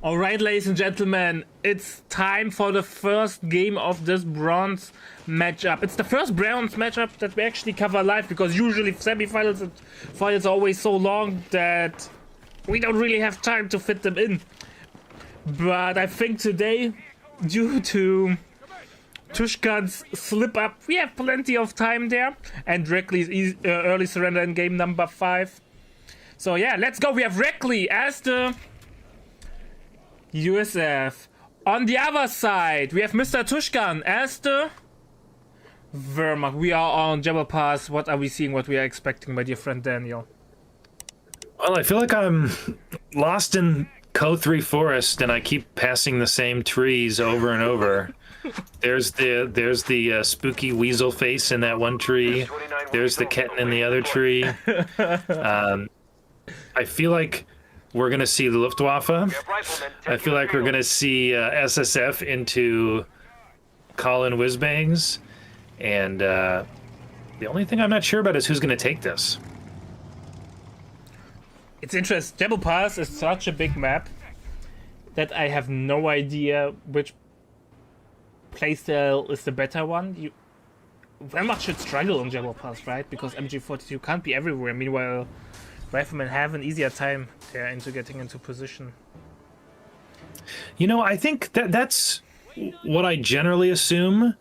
Alright, ladies and gentlemen, it's time for the first game of this bronze matchup. It's the first bronze matchup that we actually cover live, because usually semifinals and finals are always so long that we don't really have time to fit them in. But I think today, due to Tushkan's slip up, we have plenty of time there, and Reckley's early surrender in game number 5. So yeah, let's go. We have Reakly as the USF. On the other side, we have Mr. Tushkan as the Wehrmacht. We are on Jebel Pass. What are we seeing? What we are expecting, my dear friend Daniel? Well, I feel like I'm lost in Co-3 Forest, and I keep passing the same trees over and over. There's the spooky weasel face in that one tree. There's the kitten in the other tree. I feel like we're going to see the Luftwaffe. I feel like we're going to see SSF into Colin Whizbangs. And the only thing I'm not sure about is who's going to take this. It's interesting. Jebel Pass is such a big map that I have no idea which playstyle is the better one. You very much should struggle on Jebel Pass, right? Because MG42 can't be everywhere. Meanwhile, Riflemen have an easier time there into getting into position. You know, I think that's what I generally assume.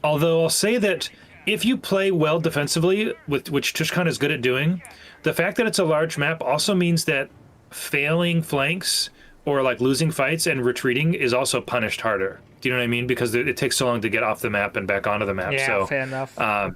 Although I'll say that if you play well defensively, which Tushkan is good at doing, the fact that it's a large map also means that failing flanks or like losing fights and retreating is also punished harder. Do you know what I mean? Because it takes so long to get off the map and back onto the map. Yeah, so, fair enough.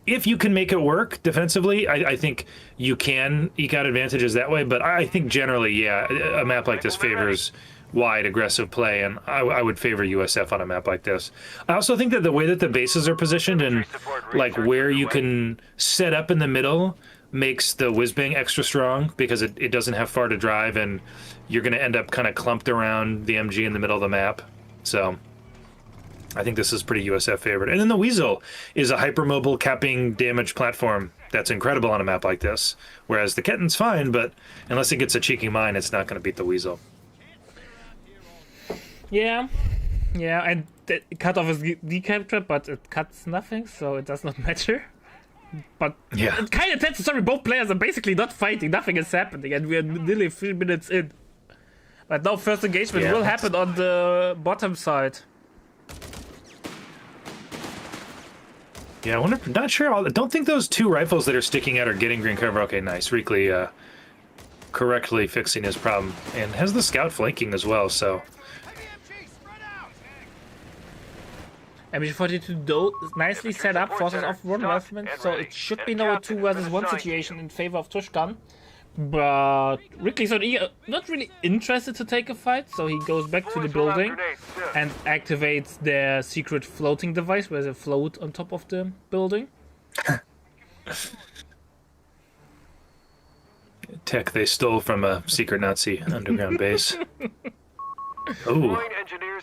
If you can make it work defensively, I think you can eke out advantages that way. But I think generally, yeah, a map like this favors wide, aggressive play, and I would favor USF on a map like this. I also think that the way that the bases are positioned and like where you can set up in the middle makes the whizbang extra strong, because it doesn't have far to drive, and you're going to end up kind of clumped around the MG in the middle of the map. So I think this is pretty USF favored. And then the Weasel is a hypermobile capping damage platform that's incredible on a map like this. Whereas the Ketten's fine, but unless it gets a cheeky mine, it's not going to beat the Weasel. Yeah, and the cutoff is decaptured, but it cuts nothing, so it does not matter. But yeah, it kind of tells the story. Both players are basically not fighting, nothing is happening, and we are nearly 3 minutes in. But now first engagement will happen on the bottom side. Yeah, I wonder. Not sure. I don't think those two rifles that are sticking out are getting green cover. Okay, nice. Reakly correctly fixing his problem, and has the scout flanking as well. So MG42 nicely set up, forces off one rifleman, so it should be now a 2 versus 1 situation in favor of Tushkan. But Reckley's not really interested to take a fight, so he goes back to the building and activates their secret floating device, where they float on top of the building. Tech they stole from a secret Nazi underground base. Oh,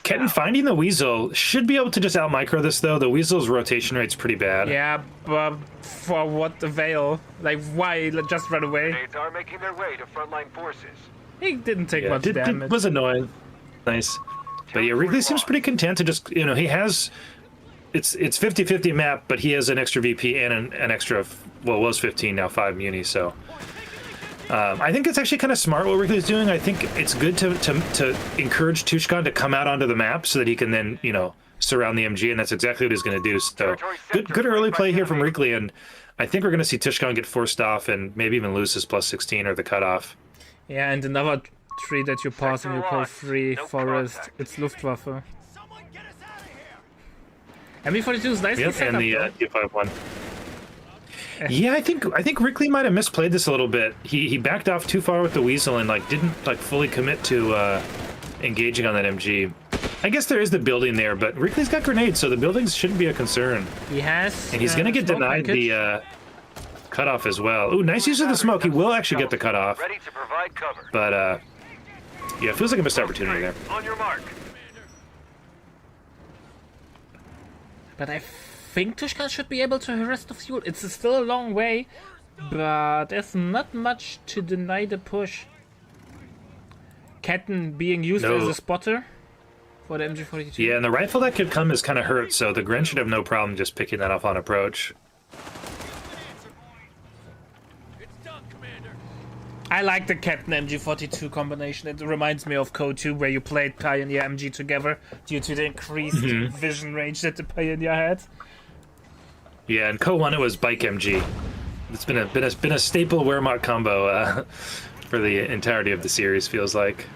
Ketten finding the Weasel should be able to just out-micro this, though. The Weasel's rotation rate's pretty bad. Yeah, but for what avail? Like, why just run away? Are making their way to frontline forces. He didn't take much damage. Was annoying. Nice. But yeah, Reakly seems pretty content to just, you know, he has... It's 50-50 map, but he has an extra VP and an extra... Well, it was 15, now 5 muni, so... I think it's actually kind of smart what Reakly's doing. I think it's good to encourage Tushkan to come out onto the map so that he can then, you know, surround the MG, and that's exactly what he's going to do. So good early play here from Reakly, and I think we're going to see Tushkan get forced off and maybe even lose his +16 or the cutoff. Yeah, and another tree that you pass in your Co-3 Forest, it's Luftwaffe. MB42 is nicely set and up, the U51. Yeah, I think Reakly might have misplayed this a little bit. He backed off too far with the Weasel and like didn't like fully commit to engaging on that MG. I guess there is the building there, but Reakly's got grenades, so the buildings shouldn't be a concern. He has, and he's gonna get denied the cutoff as well. Ooh, nice use of the smoke. He will actually get the cutoff. Ready to provide cover. But yeah, it feels like a missed opportunity there. On your mark. But I think Tushkan should be able to harass the fuel. It's still a long way, but there's not much to deny the push. Ketten being used No. as a spotter for the MG42. Yeah, and the rifle that could come is kind of hurt, so the Gren should have no problem just picking that up on approach. I like the Ketten MG42 combination. It reminds me of Code 2, where you played Pioneer MG together due to the increased vision range that the Pioneer had. Yeah, in Co 1 it was Bike MG. It's been a staple Wehrmacht combo for the entirety of the series, feels like.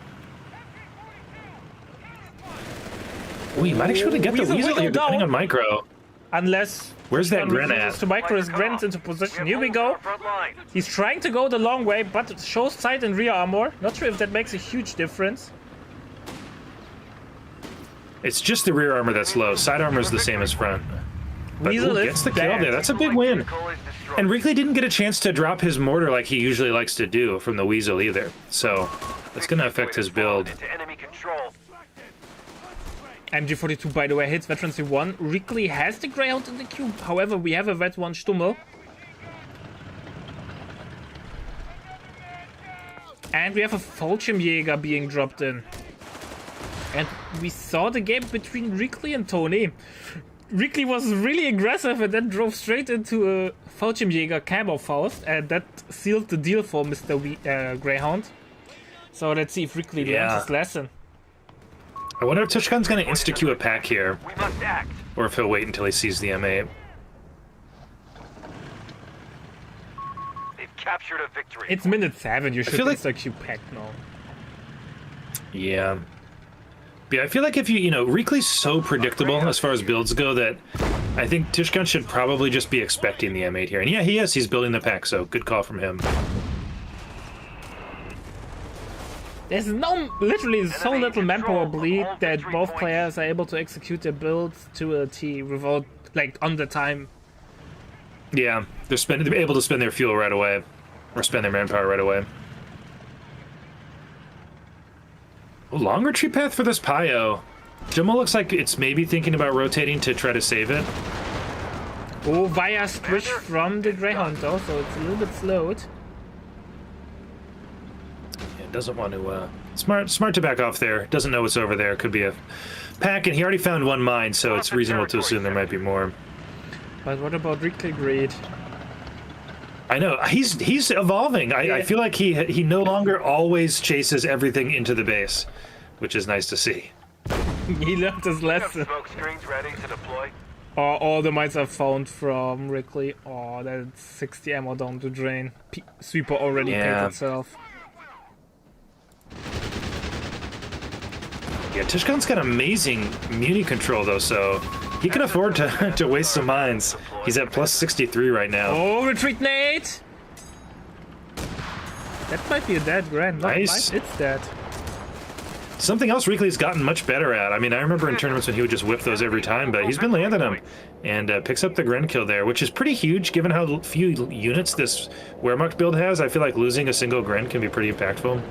Oh, you might actually get the Weasel Weasel here, down. depending on Micro. Unless... Where's that Tushkan Gren refuses at? to micro his Grens into position. Here we go. Front line. He's trying to go the long way, but it shows side and rear armor. Not sure if that makes a huge difference. It's just the rear armor that's low. Side armor is the same as front. But Weasel gets is the kill dead. there. That's a big win. Vehicle is destroyed. And Reckley didn't get a chance to drop his mortar like he usually likes to do from the Weasel either. So that's going to affect his build. Into enemy control. MG42, by the way, hits Veterans C1. Reakly has the Greyhound in the cube. However, we have a Vet 1 Stummel. And we have a Fallschirmjäger being dropped in. And we saw the game between Reakly and Tony. Reakly was really aggressive and then drove straight into a Fallschirmjäger Camo Faust. And that sealed the deal for Mr. Greyhound. So let's see if Reakly Yeah. learns his lesson. I wonder if Tushkan's going to insta-queue a pack here, We must act. or if he'll wait until he sees the M8. They've captured a victory. It's minute 7, you should feel like- insta-queue pack now. Yeah. But yeah, I feel like if you know, Reakly's so predictable as far as builds go that I think Tushkan should probably just be expecting the M8 here. And yeah, he is. He's building the pack, so good call from him. There's literally so Enemy little manpower control bleed of all that victory both points. players are able to execute their builds to a T without, like, on the time. Yeah, they're able to spend their fuel right away, or spend their manpower right away. Oh, long retreat path for this Pio. Jumbo looks like it's maybe thinking about rotating to try to save it. Oh, via squish from the Greyhound though, so it's a little bit slowed. Yeah, doesn't want to. Smart to back off there. Doesn't know what's over there. Could be a pack, and he already found one mine, so it's reasonable to assume there might be more. But what about Reckley Greed? I know he's evolving. I feel like he no longer always chases everything into the base, which is nice to see. He learned his We have lesson. smoke screens ready to deploy. Oh, all the mines are found from Reckley. Oh, that's 60 ammo down the drain. Sweeper already Yeah. paid itself. Yeah, Tushkan's got amazing muni control though, so he can afford to to waste some mines. He's at plus 63 right now. Oh, retreat Nate! That might be a dead Grand. Not Nice. might, it's dead. Something else Reakly's gotten much better at. I mean, I remember in tournaments when he would just whip those every time, but he's been landing them. And picks up the Gren kill there, which is pretty huge given how few units this Wehrmacht build has. I feel like losing a single Gren can be pretty impactful.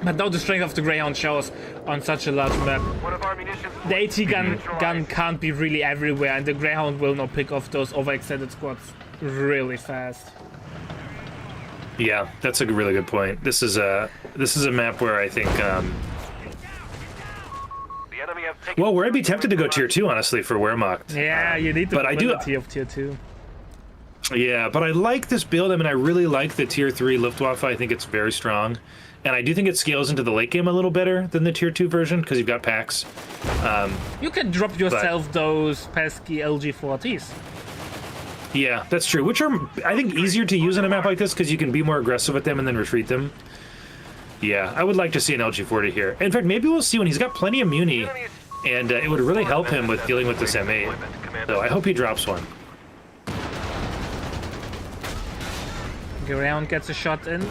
But now the strength of the Greyhound shows on such a large map. One of our munitions. The AT gun Neutralized. can't be really everywhere, and the Greyhound will not pick off those overextended squads really fast. Yeah, that's a really good point. This is a map where I think The enemy have taken. well, where I'd be tempted to go tier 2 honestly for Wehrmacht. Yeah, you need the but I do- ability of tier 2. Yeah, but I like this build. I mean, I really like the tier 3 Luftwaffe. I think it's very strong. And I do think it scales into the late game a little better than the tier 2 version because you've got packs. You can drop yourself those pesky LG40s. Yeah, that's true. Which are, I think, easier to use on a map like this because you can be more aggressive with them and then retreat them. Yeah, I would like to see an LG40 here. In fact, maybe we'll see when he's got plenty of muni, and it would really help him with dealing with this M8. So I hope he drops one. Greyhound gets a shot in.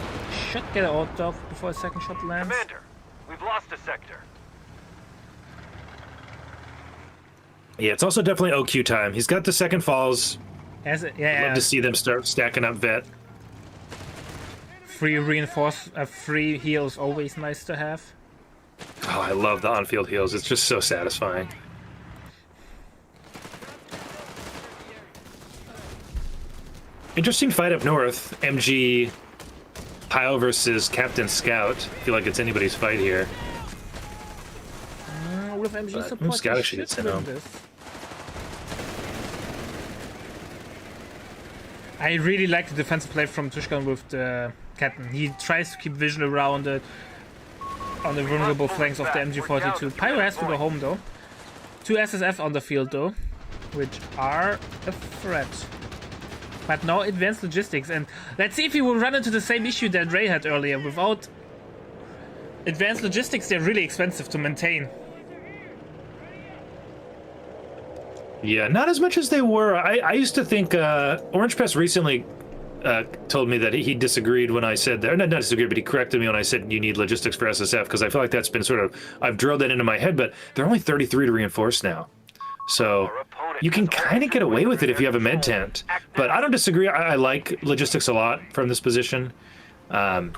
Should get it out of before a second shot lands. Commander, we've lost a sector. Yeah, it's also definitely OQ time. He's got the second falls. As it, yeah, Love to see them start stacking up vet. free free heal is always nice to have. Oh, I love the on-field heals. It's just so satisfying. Interesting fight up north. MG Pyle versus Captain Scout. I feel like it's anybody's fight here. With MG But support, Scout you actually should gets in win on. this. I really like the defensive play from Tushkan with the Captain. He tries to keep vision around it on the vulnerable flanks of the MG42. Pyro has to go home though. 2 SSF on the field though, which are a threat. But no advanced logistics, and let's see if he will run into the same issue that Ray had earlier. Without advanced logistics, they're really expensive to maintain. Yeah, not as much as they were. I used to think Orange Press recently told me that he disagreed when I said that. Or not disagreed, but he corrected me when I said you need logistics for SSF, because I feel like that's been sort of, I've drilled that into my head, but they're only 33 to reinforce now. So you can kind of get away with it if you have a med tent. But I don't disagree. I like logistics a lot from this position, Well,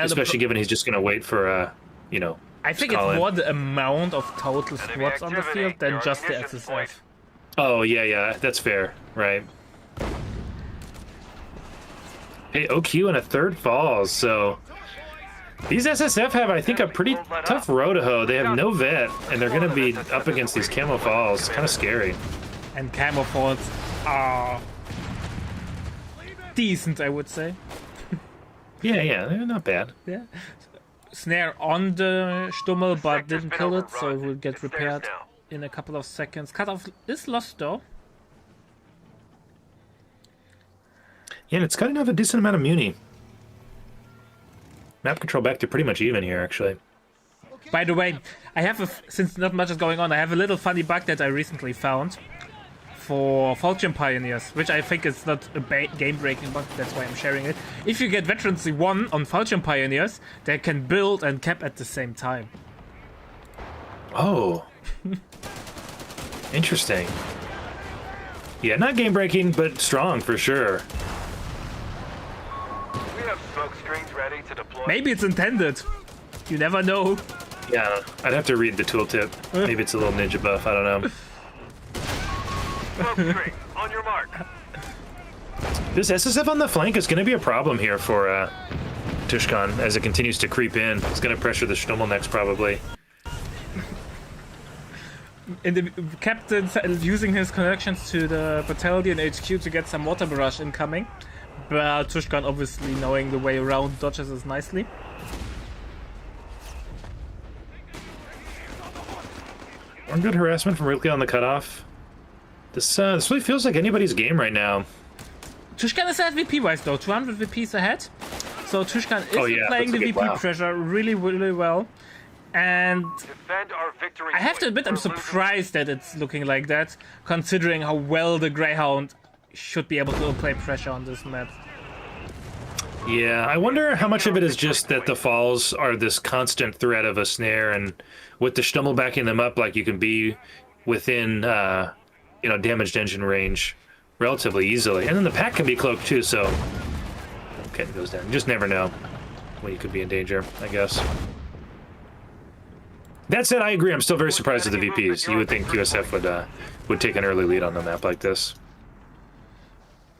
especially given he's just going to wait for, you know, I think it's more the amount of total squads on the field than just the SSF. Oh, yeah, that's fair, right. Hey, OQ and a third falls, so these SSF have, I think, a pretty tough row to hoe. They have no vet, and they're going to be up against these camo falls. Kind of scary. And camo falls are decent, I would say. Yeah, they're not bad. Yeah. Snare on the Stummel, but didn't kill it, so it will get repaired in a couple of seconds. Cutoff is lost though. Yeah, and it's cutting off a decent amount of muni. Map control back to pretty much even here, actually. By the way, I have since not much is going on, I have a little funny bug that I recently found for Falchion Pioneers, which I think is not a game-breaking bug, that's why I'm sharing it. If you get Veterancy 1 on Falchion Pioneers, they can build and cap at the same time. Oh. Interesting. Yeah, not game-breaking, but strong for sure. We have smoke screens ready to deploy. Maybe it's intended. You never know. Yeah, I'd have to read the tooltip. Maybe it's a little ninja buff, I don't know. Smoke screen, on your mark. This SSF on the flank is going to be a problem here for Tushkan as it continues to creep in. It's going to pressure the Stummel next, probably. And the captain using his connections to the battalion HQ to get some water barrage incoming. But Tushkan, obviously knowing the way around, dodges this nicely. One good harassment from Reckley on the cutoff. This really feels like anybody's game right now. Tushkan is at VP wise though, 200 VPs ahead. So Tushkan is playing the VP pressure really, really well. And Defend our victory I have to admit, I'm surprised that it's looking like that, considering how well the Greyhound should be able to apply pressure on this map. Yeah, I wonder how much of it is just that the falls are this constant threat of a snare, and with the Stummel backing them up, like you can be within, damaged engine range relatively easily. And then the pack can be cloaked too, so... Okay, it goes down. You just never know when you could be in danger, I guess. That said, I agree. I'm still very surprised at the VPs. You would think USF would take an early lead on a map like this.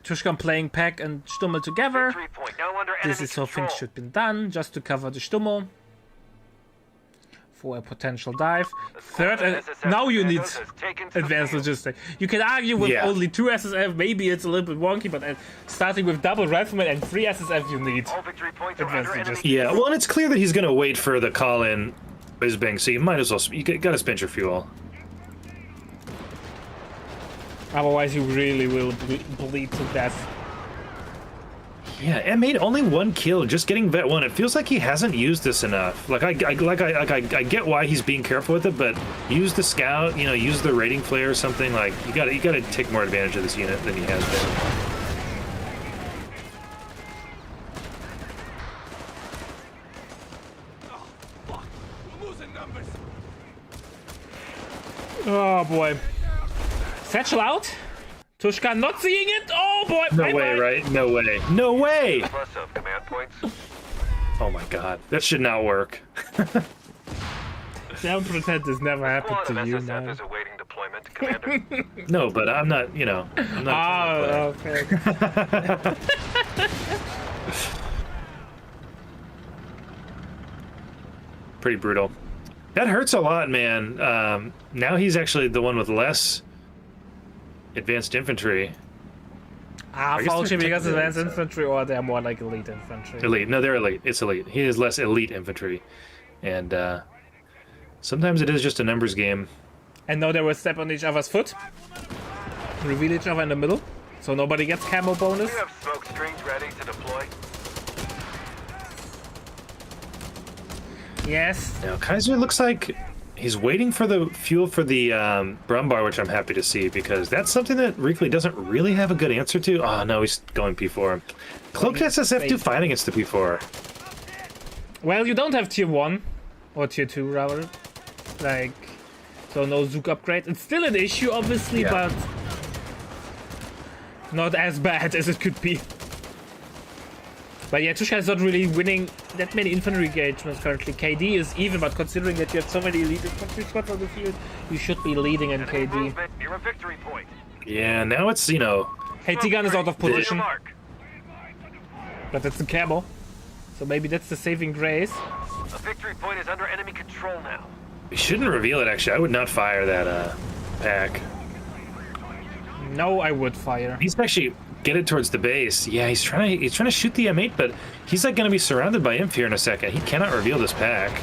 Tushkan playing pack and Stummel together. Victory point now under This enemy is how control. things should be done, just to cover the Stummel for a potential dive. Third, now you need advanced logistics. You can argue with only 2 SSF, maybe it's a little bit wonky, but starting with double rifleman and 3 SSF, you need All victory points are advanced under enemy. logistics. Yeah, well, and it's clear that he's going to wait for the call-in whiz-bang, so you might as well... You got to spend your fuel. Otherwise, you really will bleed to death. Yeah, and made only 1 kill, just getting vet 1. It feels like he hasn't used this enough. I get why he's being careful with it, but use the scout, use the rating flare or something. Like you gotta take more advantage of this unit than he has been. Oh boy. Satchel out. Tushkan not seeing it. Oh boy. No way, right? No way. No way! Plus of command points. Oh my god, that should not work. Don't pretend this never happened Squad of to you, SSF man. is awaiting deployment, Commander. No, but I'm not, I'm not. Oh, okay. pretty brutal. That hurts a lot, man. Now he's actually the one with less advanced infantry. Falsche because advanced infantry, or they're more like elite infantry. Elite. No, they're elite. It's elite. He has less elite infantry. And sometimes it is just a numbers game. And now they will step on each other's foot. Reveal each other in the middle. So nobody gets camo bonus. We have smoke screens ready to deploy. Yes. Now, Kaiser looks like he's waiting for the fuel for the Brumbar, which I'm happy to see, because that's something that Reakly doesn't really have a good answer to. Oh, no, he's going P4. Cloaked SSF do fine against the P4. Well, you don't have tier 1. Or tier 2, rather. Like, so no Zook upgrade. It's still an issue, obviously, Yeah. but not as bad as it could be. But yeah, Tushkan is not really winning that many infantry engagements currently. KD is even, but considering that you have so many elite infantry squads on the field, you should be leading in Enemy KD. movement near a victory point. Yeah, now it's, you know... Hey, T-Gun is out of On your position, mark. but that's the camo. So maybe that's the saving grace. A victory point is under enemy control now. We shouldn't reveal it, actually. I would not fire that pack. No, I would fire. He's actually get it towards the base. Yeah, he's trying to shoot the M8, but he's like going to be surrounded by Imp here in a second. He cannot reveal this pack.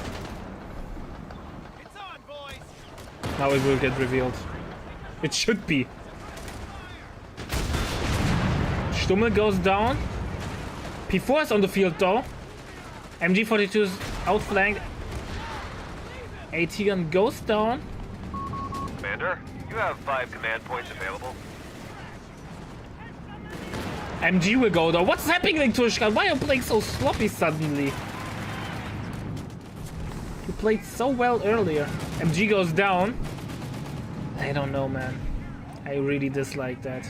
Now it will get revealed. It should be. Stummel goes down. P4 is on the field though. MG42 is outflanked. AT gun goes down. Commander, you have 5 command points available. MG will go down. What's happening, Tushkan? Why are you playing so sloppy suddenly? You played so well earlier. MG goes down. I don't know, man. I really dislike that.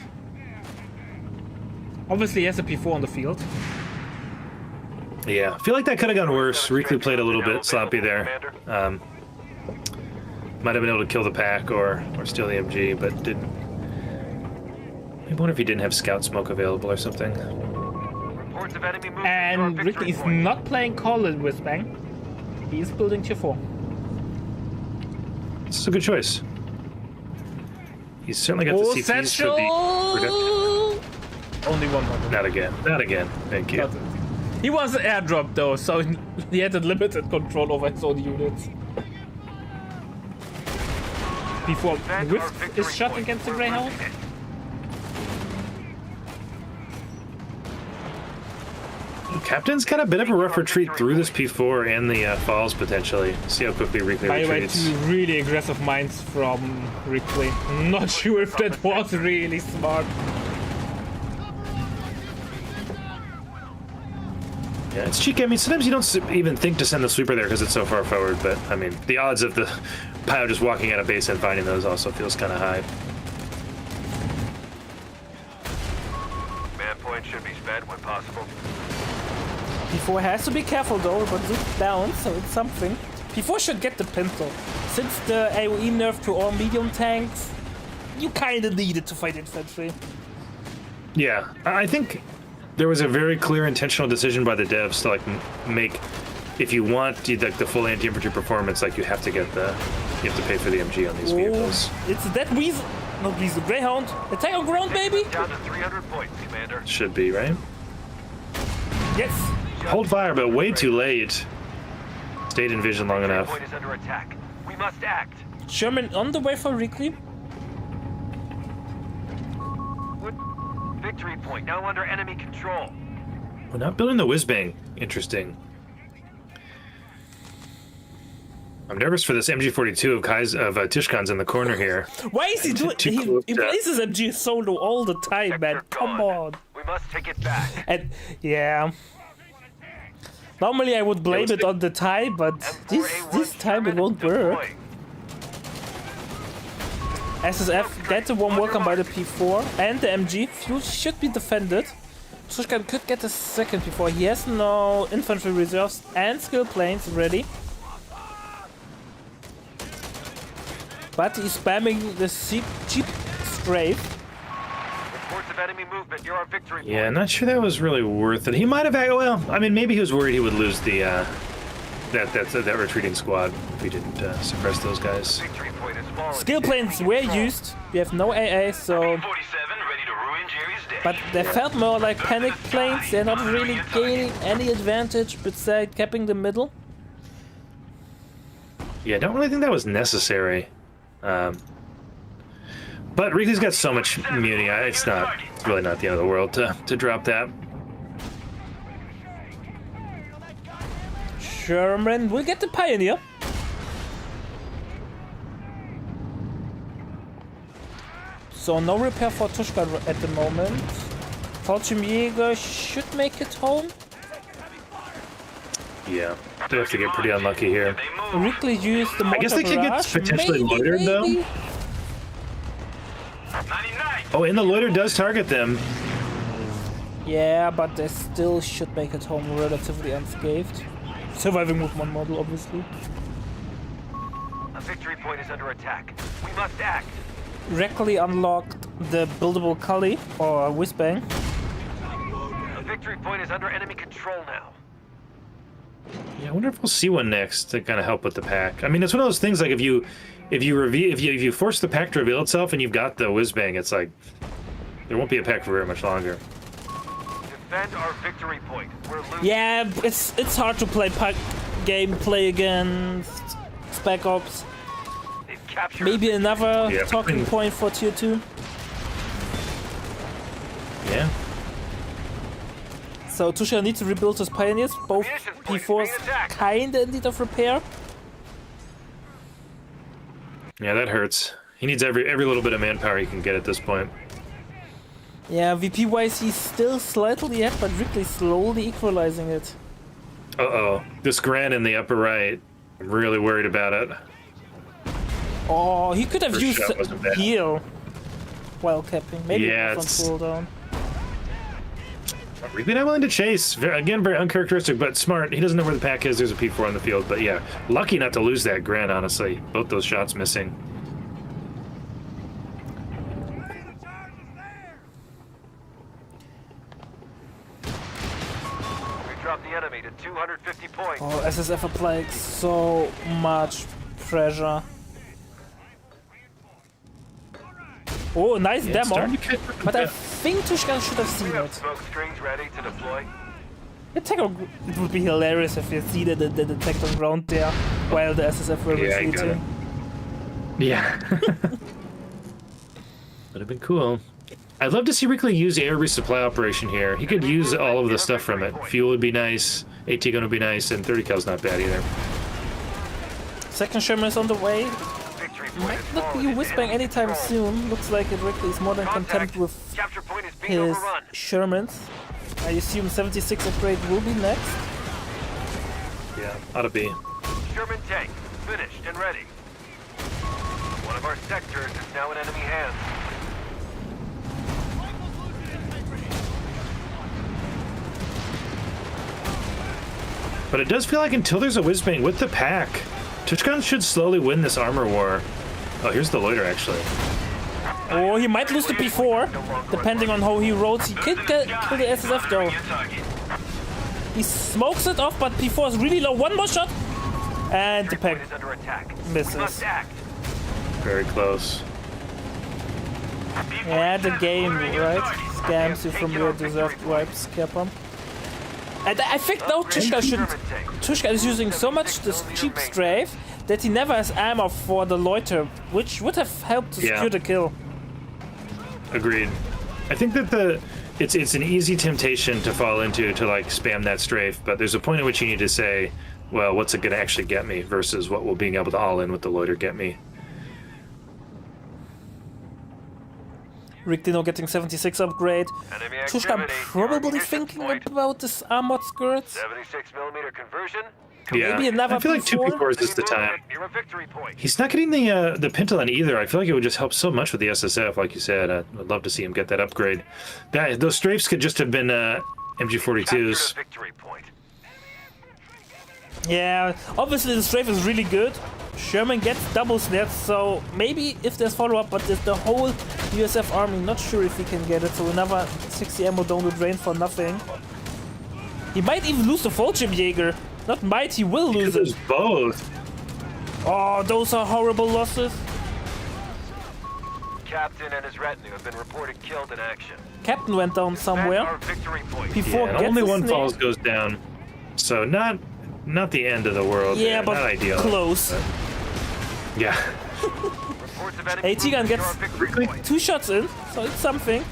Obviously, he has a P4 on the field. Yeah, I feel like that could have gone worse. Reakly played a little bit sloppy there. Might have been able to kill the pack or steal the MG, but didn't. I wonder if he didn't have scout smoke available or something. Reports of enemy movement And near a Reckley victory is point. not playing Colin with Bang. He is building tier 4. This is a good choice. He's certainly got the CPs for the production. Only one more. Not again. Not again. Thank you. He was airdropped though, so he had a limited control over his own units. Before Defend our Whiff victory is shot point. against the We're Greyhound. losing it. Captain's got a bit of a rough retreat through this P4 and the falls potentially. See how quickly Reakly By the way, retreats. two really aggressive mines from Reckley. Not sure if that was really smart. Yeah, it's cheeky. I mean, sometimes you don't even think to send the sweeper there because it's so far forward, but I mean, the odds of the pilot just walking out of base and finding those also feels kind of high. Command point should be sped when possible. P4 has to be careful though, but zoom down, so it's something. P4 should get the pintle. Since the AoE nerf to all medium tanks, you kinda need it to fight infantry. Yeah, I think there was a very clear intentional decision by the devs to like make, if you want the full anti-infantry performance, like you have to get you have to pay for the MG on these vehicles. It's that Weasel, not Weasel, Greyhound. Attack on ground, baby! Down to 300 points, Commander. Should be, right? Yes! Hold fire, but way too late. Stayed in vision long Command enough. point is under attack. We must act. Sherman on the way for Reckley. Victory point now under enemy control. We're not building the whiz-bang. Interesting. I'm nervous for this MG42 of Tushkan's in the corner here. Why is he doing? Too He close to- plays MG solo all the time, man. Sector Come gone. on. We must take it back. And yeah. Normally I would blame it on the time, but this time it won't work. SSF, that's a warm welcome by the P4 and the MG. Fuel should be defended. Tushkan could get a second P4. He has no infantry reserves and skill planes ready. But he's spamming the cheap strafe. Reports of enemy movement near our victory point. Yeah, not sure that was really worth it. He might have, well, I mean, maybe he was worried he would lose the that retreating squad if we didn't suppress those guys. Victory point is fallen. Skill planes were used. We have no AA, so... 47 ready to ruin Jerry's day. But they felt more like panic planes. They're not really gaining any advantage besides capping the middle. Yeah, I don't really think that was necessary. But Reakly's got so much immunity, it's really not the end of the world to drop that. Sherman will get the Pioneer. So no repair for Tushkan at the moment. Fallschirmjäger should make it home. Yeah, they have to get pretty unlucky here. Reckley used the mortar I guess they could get barrage. potentially loitered though. 99. Oh, and the loiter does target them. Yeah, but they still should make it home relatively unscathed. Surviving with one model, obviously. A victory point is under attack. We must act. Reckley unlocked the buildable Cully or Whizbang. A victory point is under enemy control now. Yeah, I wonder if we'll see one next to kind of help with the pack. I mean, it's one of those things like if you force the pack to reveal itself and you've got the Whizbang, it's like there won't be a pack for very much longer. Defend our victory point. We're losing. Yeah, it's hard to play pack gameplay against Spec Ops. They've captured. Maybe another Yeah, talking point for tier 2. Yeah. So Tushkan needs to rebuild his Pioneers. Both P4s kinda in need of repair. Yeah, that hurts. He needs every little bit of manpower he can get at this point. Yeah, VP-wise he's still slightly ahead, but Reckley slowly equalizing it. Uh-oh. This Gran in the upper right. I'm really worried about it. Oh, he could have First used shot wasn't bad. heal while capping. Maybe Yeah, on it's- cooldown. Reakly not willing to chase. Again, very uncharacteristic, but smart. He doesn't know where the pack is. There's a P4 on the field, but yeah. Lucky not to lose that Gran, honestly. Both those shots missing. We dropped the enemy to 250 points. Oh, SSF applied so much pressure. Oh, nice Yeah, it's demo. starting to catch up. But I think Tushkan should have We seen have it. smoke screens ready to deploy. It would be hilarious if you see the detect on ground there while the SSF were Yeah, I got retreating. Yeah. Would have been cool. I'd love to see Reakly use air resupply operation here. He could use all of the stuff from it. Fuel would be nice, AT gun would be nice, and 30 cal's not bad either. Second Sherman is on the way. Victory point Might is not be fallen. Whizbang anytime soon. Looks like it Reckley is more than content Contact. with Capture point is being his overrun. Shermans. I assume 76 upgrade will be next. Yeah, ought to be. Sherman tank, finished and ready. One of our sectors is now in enemy hands. But it does feel like until there's a Whizbang with the pack, Tushkan should slowly win this armor war. Oh, here's the loiter, actually. Oh, he might lose the P4, depending on how he rolls. He could kill the SSF though. He smokes it off, but P4 is really low. One more shot, and the Victory pack point is under attack. misses. We must act. Very close. Yeah, the game, right? Scams you from your deserved wipes, Capcom. And I think now Tushkan shouldn't. Tushkan is using so much this cheap strafe that he never has ammo for the loiter, which would have helped to secure the kill. Agreed. I think that it's an easy temptation to fall into to like spam that strafe, but there's a point at which you need to say, well, what's it gonna actually get me versus what will being able to all in with the loiter get me. Reakly now getting 76 upgrade. Enemy Tushkan activity. probably Munition thinking point. about this armored skirts. 76mm conversion. Yeah, Maybe another I feel like two P4? P4s is the time. Near a victory point. He's not getting the Pentalon either. I feel like it would just help so much with the SSF, like you said. I'd love to see him get that upgrade. Those strafes could just have been Captured MG42s. a victory point. Yeah, obviously the strafe is really good. Sherman gets double snares, so maybe if there's follow-up, but there's the whole USF army, not sure if he can get it, so another 60 ammo down the drain for nothing. He might even lose the Fallschirmjäger Not might, he will lose Because it. it's both. Oh, those are horrible losses. Captain and his retinue have been reported killed in action. Captain went down Defend somewhere. our victory point. Before Yeah, gets only the one snake. falls goes down. So not the end of the world. Yeah, there. but not ideal. close. Yeah. Reports of enemy AT gun movement near gets our victory Reckley. point. 2 shots in, so it's something.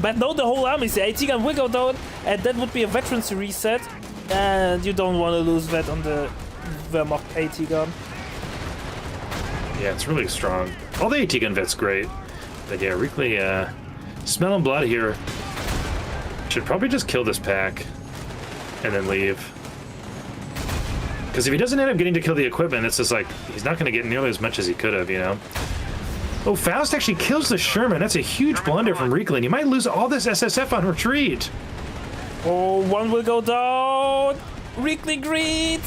But no, the whole army's there. AT gun will go down, and that would be a veterancy reset. And you don't want to lose that on the Wehrmacht AT gun. Yeah, it's really strong. All the AT gun vets great. But yeah, Reakly, smelling blood here. Should probably just kill this pack and then leave. Because if he doesn't end up getting to kill the equipment, it's just like, he's not going to get nearly as much as he could have, you know? Oh, Faust actually kills the Sherman. That's a huge blunder from Reakly. And you might lose all this SSF on retreat. Oh, one will go down. Reckley greed.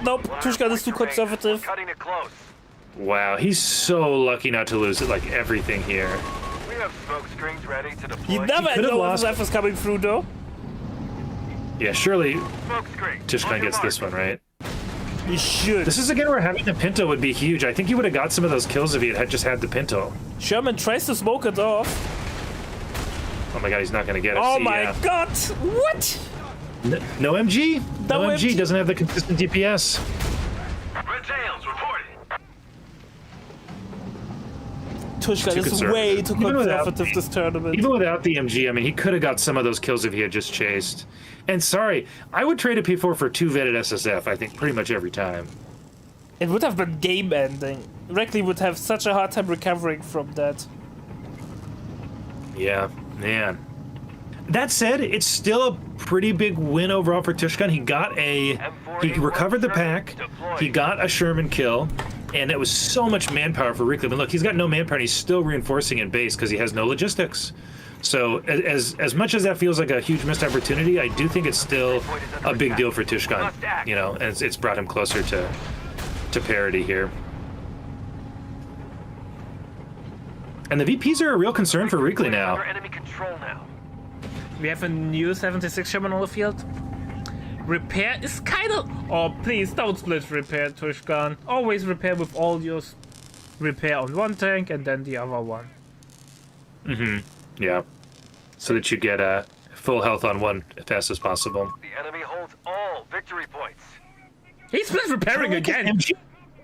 Nope, Tushkan is too conservative. Cutting it close. Wow, he's so lucky not to lose it, like everything here. We have smoke screens ready to deploy. You never could've know when lost- Zeph is coming through, though. Yeah, surely Smoke screen. Tushkan gets this one, right? You should. This is again where having the Pinto would be huge. I think he would have got some of those kills if he had just had the Pinto. Sherman tries to smoke it off. Oh my god, he's not going to get it. Oh See, my yeah. god! What? No MG? No No MG MG. doesn't have the consistent DPS. Red tails reporting. Tushkan Too is conservative. way too Even without- conservative this tournament. Even without the MG, I mean, he could have got some of those kills if he had just chased. And sorry, I would trade a P4 for 2 vetted SSF, I think, pretty much every time. It would have been game ending. Reckley would have such a hard time recovering from that. Yeah, man. That said, it's still a pretty big win overall for Tushkan. He recovered the pack, he got a Sherman kill, and it was so much manpower for Reakly. But look, he's got no manpower, and he's still reinforcing in base because he has no logistics. So as much as that feels like a huge missed opportunity, I do think it's still a big deal for Tushkan. You know, and it's brought him closer to parity here. And the VPs are a real concern for Reakly Under now. enemy control now. We have a new 76 Sherman on the field. Repair is kind of... Oh, please, don't split repair, Tushkan. Always repair with all your repair on one tank and then the other one. Yeah. So that you get full health on one as fast as possible. The enemy holds all victory points. He split repairing again! MG.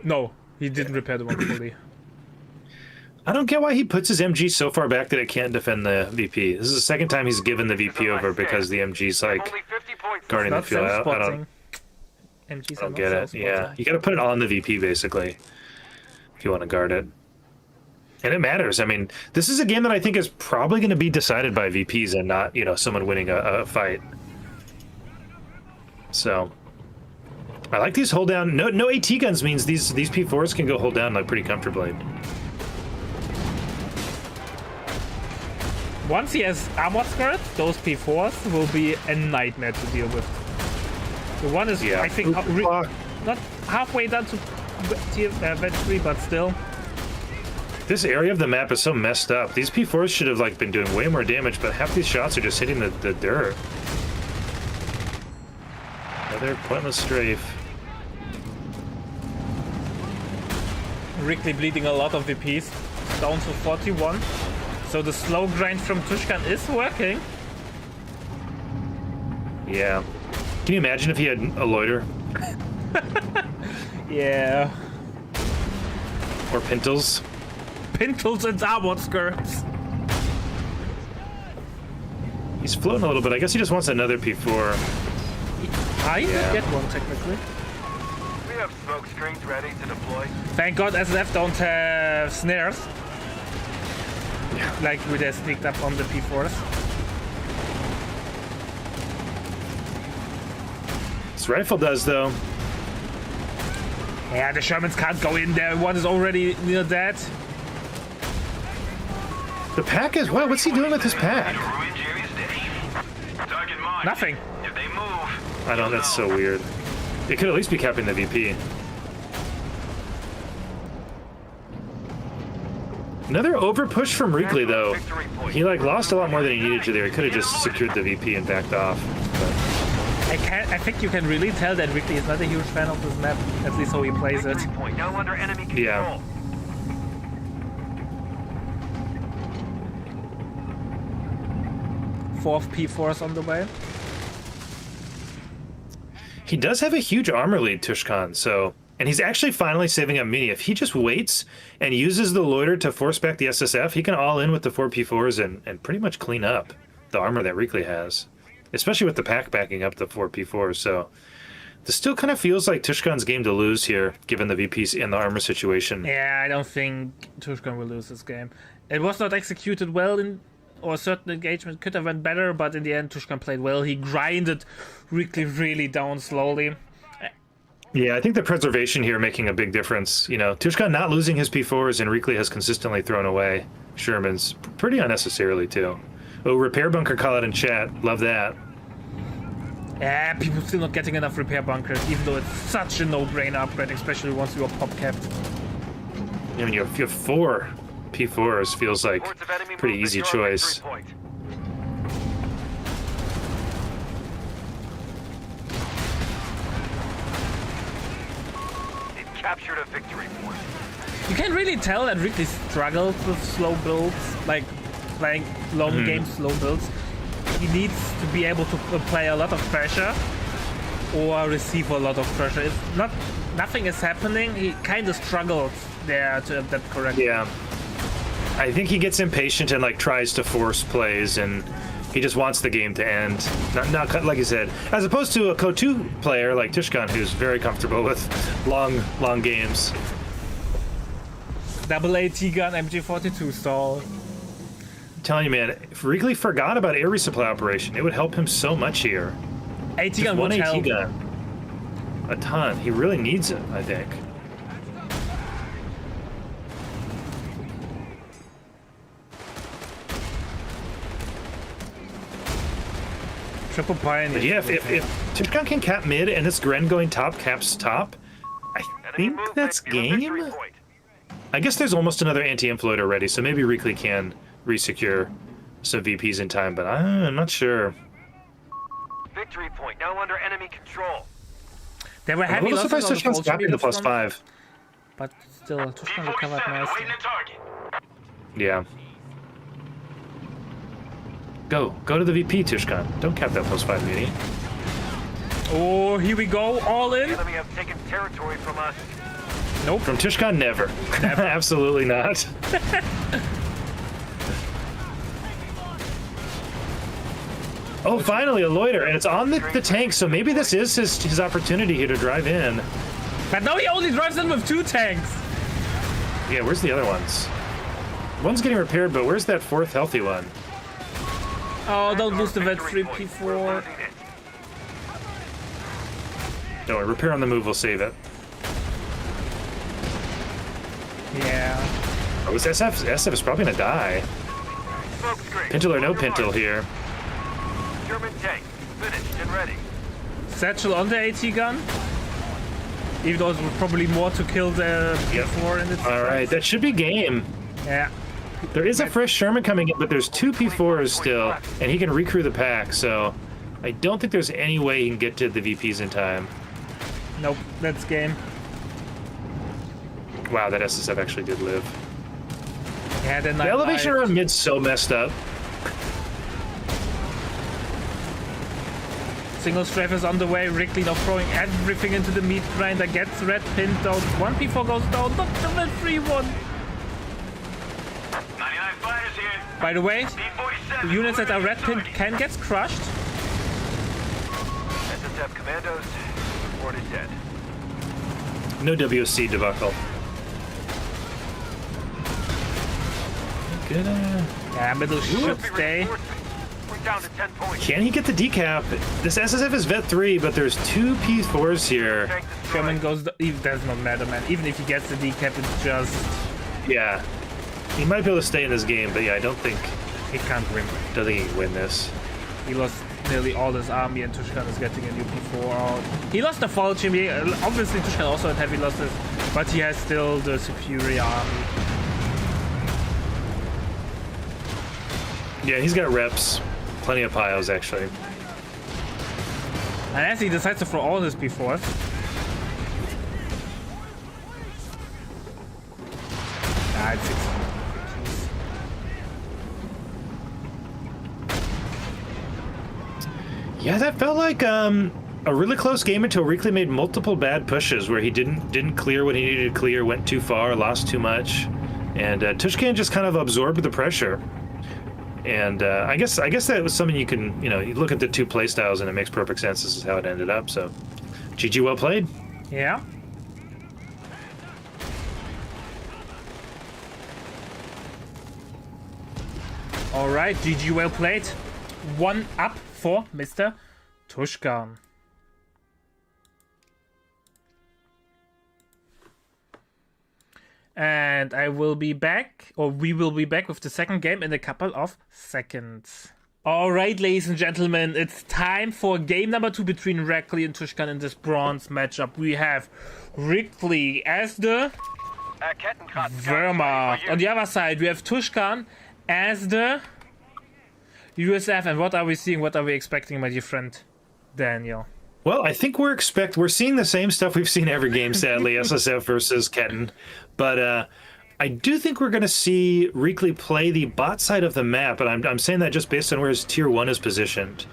No, he didn't repair the one fully. I don't get why he puts his MG so far back that it can't defend the VP. This is the second time he's given the VP over because the MG's like Only 50 points. guarding the Not field. I self-spotting. don't MGs get it. self-spotting. Yeah, you got to put it on the VP basically if you want to guard it. And it matters. I mean, this is a game that I think is probably going to be decided by VPs and not, you know, someone winning a fight. So I like these hold down. No AT guns means these P4s can go hold down like pretty comfortably. Once he has armor skirts, those P4s will be a nightmare to deal with. The one is, Yeah. I think, Fuck. not halfway down to tier vet 3, but still. This area of the map is so messed up. These P4s should have like been doing way more damage, but half these shots are just hitting the dirt. Another pointless strafe. Reckley bleeding a lot of VPs. Down to 41. So the slow grind from Tushkan is working. Yeah. Can you imagine if he had a loiter Yeah. or Pintles? Pintles and armor skirts. He's floating a little bit. I guess he just wants another P4. I did Yeah. get one technically. We have smoke screens ready to deploy. Thank God SF don't have snares. Like we just sneaked up on the P4s. This rifle does though. Yeah, the Shermans can't go in there. One is already near dead. The pack is what? What's he doing with his pack? Nothing. If they move, I don't. That's so weird. It could at least be capping the VP. Another over push from Reakly though. victory point. He like lost a lot more than he needed to there. He could have just secured the VP and backed off. But I think you can really tell that Reckley is not a huge fan of this map, at least how he plays it. Victory point now under enemy control. Yeah. Fourth P4 is on the way. He does have a huge armor lead, Tushkan, so... And he's actually finally saving up Mini. If he just waits and uses the loiter to force back the SSF, he can all in with the 4P4s and pretty much clean up the armor that Reakly has. Especially with the pack backing up the 4P4s, so... This still kind of feels like Tushkan's game to lose here, given the VPs in the armor situation. Yeah, I don't think Tushkan will lose this game. It was not executed well in... Or certain engagement could have went better, but in the end Tushkan played well. He grinded Reakly really down slowly. Yeah, I think the preservation here making a big difference. You know, Tushkan not losing his P4s and Reakly has consistently thrown away Shermans pretty unnecessarily too. Oh, repair bunker call out in chat. Love that. Yeah, people still not getting enough repair bunkers, even though it's such a no-brainer upgrade, especially once you are pop capped. I mean, you have 4 P4s, feels like pretty easy choice. Captured a victory point. You can really tell that Reakly struggles with slow builds, like playing long game slow builds. He needs to be able to apply a lot of pressure or receive a lot of pressure. If nothing is happening, he kind of struggles there to adapt correctly. Yeah, I think he gets impatient and like tries to force plays, and he just wants the game to end. Not like you said, as opposed to a Co2 player like Tushkan, who's very comfortable with long games. Double AT gun, MG42 stall. I'm telling you, man, if Reakly forgot about air resupply operation, it would help him so much here. AT Just gun one would AT help. gun, a ton. He really needs it, I think. Triple pioneer. But yeah, if Tushkan can cap mid and this Gren going top caps top, I think that's game. I guess there's almost another anti-infloiter ready, so maybe Reakly can resecure some VPs in time, but I'm not sure. Victory point now under enemy control. There were heavy I'm a little losses surprised on the Tushkan's capping the +5. but still, Tushkan recovered nicely. Yeah. Go to the VP, Tushkan. Don't cap that +5 muni. Oh, here we go, all in. The enemy have taken territory from us. Nope. From Tushkan, never. Absolutely not. Oh, finally a loiter, and it's on the tank, so maybe this is his opportunity here to drive in. But now he only drives in with 2 tanks. Yeah, where's the other ones? One's getting repaired, but where's that 4th healthy one? Oh, don't lose the vet 3 P4. Don't worry, repair on the move will save it. Yeah. Oh, this SF is probably gonna die. Pintle or no Pintle here. German tank finished and ready. Satchel on the AT gun. Even though it was probably more to kill the P4 in its Alright, that should be game. Yeah. There is a fresh Sherman coming in, but there's 2 P4s still, and he can recrew the pack, so I don't think there's any way he can get to the VPs in time. Nope, that's game. Wow, that SSF actually did live. Yeah, then The elevation around mid's so messed up. Single strafe is on the way. Reckley now throwing everything into the meat grinder. Gets red pinned down. 1 P4 goes down. Not the red 3-1. By the way, the units that are red pinned can get crushed. SSF commandos reported dead. No WC debacle. Good. Yeah, middle should stay. We're down to 10 points. Can he get the decap? This SSF is vet 3, but there's 2 P4s here. Tank destroyed. Sherman goes. It does not matter, man. Even if he gets the decap, it's just Yeah. He might be able to stay in this game, but yeah, I don't think he can't win. he can win this. He lost nearly all his army, and Tushkan is getting a new P4 out. He lost the fall chimney. Obviously, Tushkan also had heavy losses, but he has still the superior army. Yeah, he's got reps. Plenty of piles, actually. Unless he decides to throw all his P4s. Ah, it's 600. Yeah, that felt like a really close game until Reakly made multiple bad pushes where he didn't clear what he needed to clear, went too far, lost too much, and Tushkan just kind of absorbed the pressure. And I guess that was something you can, you look at the two play styles and it makes perfect sense. This is how it ended up. So, GG, well played. Yeah. All right, GG, well played. 1 up for Mr. Tushkan. And I will be back, or we will be back with the second game in a couple of seconds. Alright, ladies and gentlemen, it's time for game number 2 between Reckley and Tushkan in this bronze matchup. We have Reckley as the Wehrmacht. On the other side, we have Tushkan as the USF. And what are we seeing? What are we expecting, my dear friend Daniel? Well, I think we're seeing the same stuff we've seen every game, sadly, SSF versus Ketten. But I do think we're going to see Reakly play the bot side of the map, and I'm saying that just based on where his tier 1 is positioned.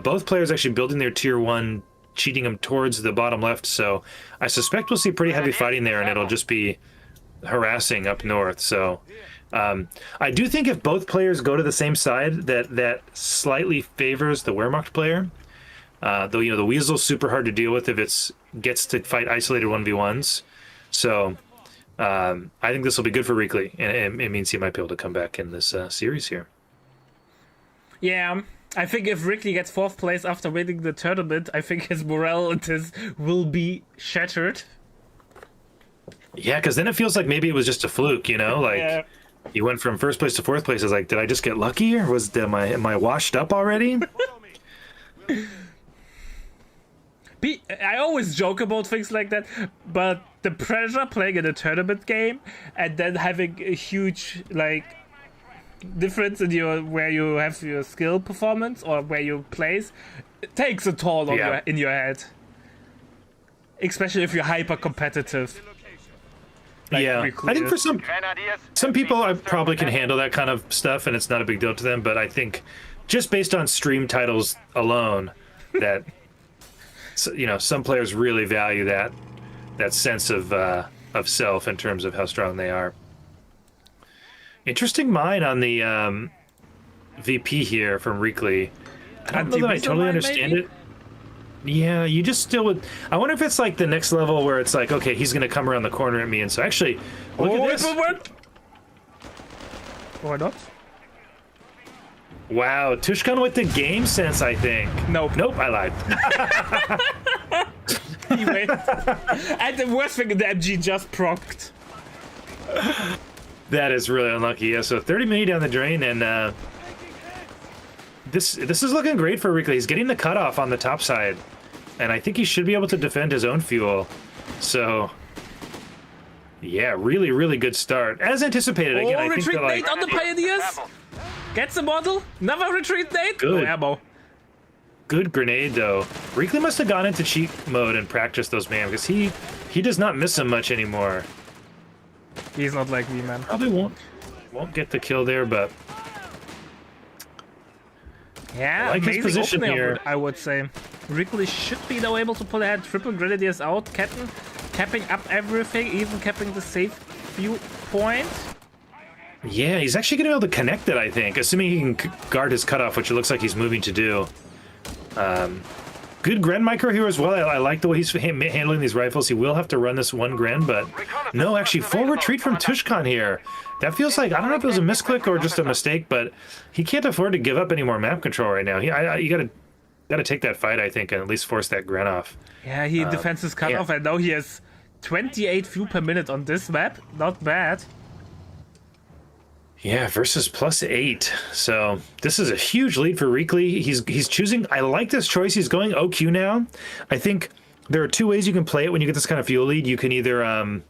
Both players actually building their tier 1, cheating them towards the bottom left, so I suspect we'll see pretty heavy fighting there, and it'll just be harassing up north. So I do think if both players go to the same side, that slightly favors the Wehrmacht player. Though, the Weasel's super hard to deal with if it gets to fight isolated 1v1s. So I think this will be good for Reakly, and it means he might be able to come back in this series here. Yeah, I think if Reakly gets 4th place after winning the tournament, I think his morale will be shattered. Yeah, because then it feels like maybe it was just a fluke, Like, yeah. He went from 1st place to 4th place. I was like, did I just get lucky, or am I washed up already? I always joke about things like that, but the pressure playing in a tournament game and then having a huge difference in where you have your skill performance or where you place, it takes a toll on in your head, especially if you're hyper competitive. I think for some people I probably can handle that kind of stuff and it's not a big deal to them, but I think just based on stream titles alone that some players really value that sense of self in terms of how strong they are. Interesting mind on the VP here from Reakly. I don't know that I totally understand it. Yeah, you just still would. I wonder if it's like the next level where it's like, okay, he's going to come around the corner at me, and so actually, look at this. Why not? Wow, Tushkan with the game sense, I think. Nope, I lied. He went. And the worst thing, the MG just procced. That is really unlucky. Yeah, so 30 minutes down the drain, and this is looking great for Reakly. He's getting the cutoff on the top side, and I think he should be able to defend his own fuel. So, yeah, really, really good start. As anticipated. Again, I think retreat nade on the Pioneers. Gets a model. Another retreat nade. Good. No ammo. Good grenade, though. Reakly must have gone into cheat mode and practiced those, man, because he does not miss them much anymore. He's not like me, man. Probably won't get the kill there, but yeah, I like his position here. I would say Reakly should be now able to pull ahead. Triple Grenadiers out. Ketten capping up everything, even capping the safe viewpoint. Yeah, he's actually going to be able to connect it, I think, assuming he can guard his cutoff, which it looks like he's moving to do. Good Gren micro here as well. I like the way he's handling these rifles. He will have to run this one Gren, but no, actually, full retreat from Tushkan here. That feels like, I don't know if it was a misclick or just a mistake, but he can't afford to give up any more map control right now. You gotta take that fight, I think, and at least force that Gren off. Yeah, he defends his cutoff, and now he has 28 view per minute on this map. Not bad. Yeah, versus +8. So this is a huge lead for Reakly. He's choosing. I like this choice. He's going OQ now. I think there are two ways you can play it when you get this kind of fuel lead. You can either